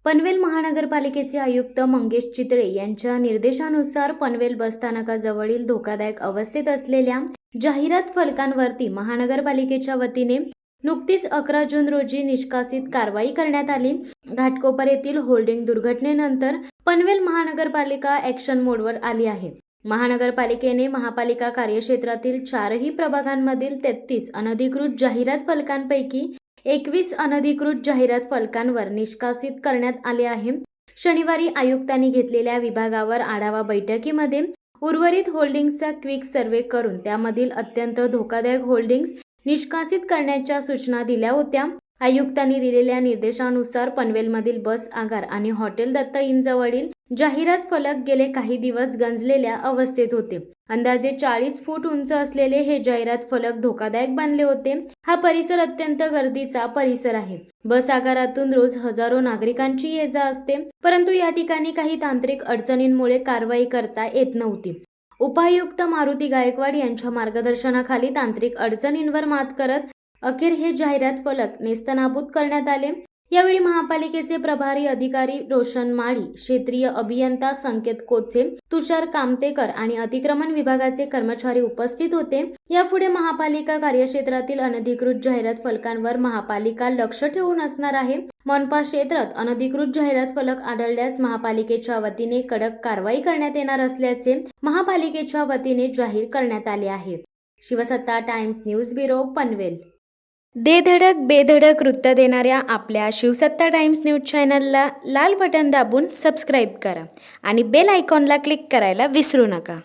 पनवेल महानगरपालिकेचे आयुक्त मंगेश चितळे यांच्या निर्देशानुसार पनवेल बसस्थानकाजवळील धोकादायक अवस्थेत असलेल्या जाहिरात फलकांवरती महानगरपालिकेच्या वतीने नुकतीच 11 जून रोजी निष्कासित कारवाई करण्यात आली। घाटकोपर येथील होल्डिंग दुर्घटनेनंतर पनवेल महानगरपालिका ॲक्शन मोडवर आली आहे। महानगरपालिकेने महापालिका कार्यक्षेत्रातील 4ही प्रभागांमधील 33 अनधिकृत जाहिरात फलकांपैकी 21 अनधिकृत जाहिरात फलकांवर निष्कासित करण्यात आले आहे। शनिवारी आयुक्तांनी घेतलेल्या विभागावर आढावा बैठकीमध्ये उर्वरित होल्डिंग्सचा क्विक सर्वे करून त्यामधील अत्यंत धोकादायक होल्डिंग्स निष्कासित करण्याच्या सूचना दिल्या होत्या। आयुक्तांनी दिलेल्या निर्देशानुसार पनवेलमधील बस आगार आणि हॉटेल दत्त इन जवळील जाहिरात फलक गेले काही दिवस गंजलेल्या अवस्थेत होते। अंदाजे 40 फूट उंच असलेले हे जाहिरात फलक धोकादायक बनले होते। हा परिसर अत्यंत गर्दीचा परिसर आहे। बस आगारातून रोज हजारो नागरिकांची ये-जा असते, परंतु या ठिकाणी काही तांत्रिक अडचणींमुळे कारवाई करता येत नव्हती। उपायुक्त मारुती गायकवाड यांच्या मार्गदर्शनाखाली तांत्रिक अडचणींवर मात करत अखेर हे जाहिरात फलक नेस्तनाबूत करण्यात आले। यावेळी महापालिकेचे प्रभारी अधिकारी रोशन माळी, क्षेत्रीय अभियंता संकेत कोचे, तुषार कामतेकर आणि अतिक्रमण विभागाचे कर्मचारी उपस्थित होते। यापुढे महापालिका कार्यक्षेत्रातील अनधिकृत जाहिरात फलकांवर महापालिका लक्ष ठेवून असणार आहे। मनपा क्षेत्रात अनधिकृत जाहिरात फलक आढळल्यास महापालिकेच्या वतीने कडक कारवाई करण्यात येणार असल्याचे महापालिकेच्या वतीने जाहीर करण्यात आले आहे। शिवसत्ता टाइम्स न्यूज ब्युरो पनवेल। दे धडक बेधडक वृत्त देणाऱ्या आपल्या शिवसत्ता टाइम्स न्यूज चॅनलला लाल बटन दाबून सबस्क्राईब करा आणि बेल आयकॉनला क्लिक करायला विसरू नका।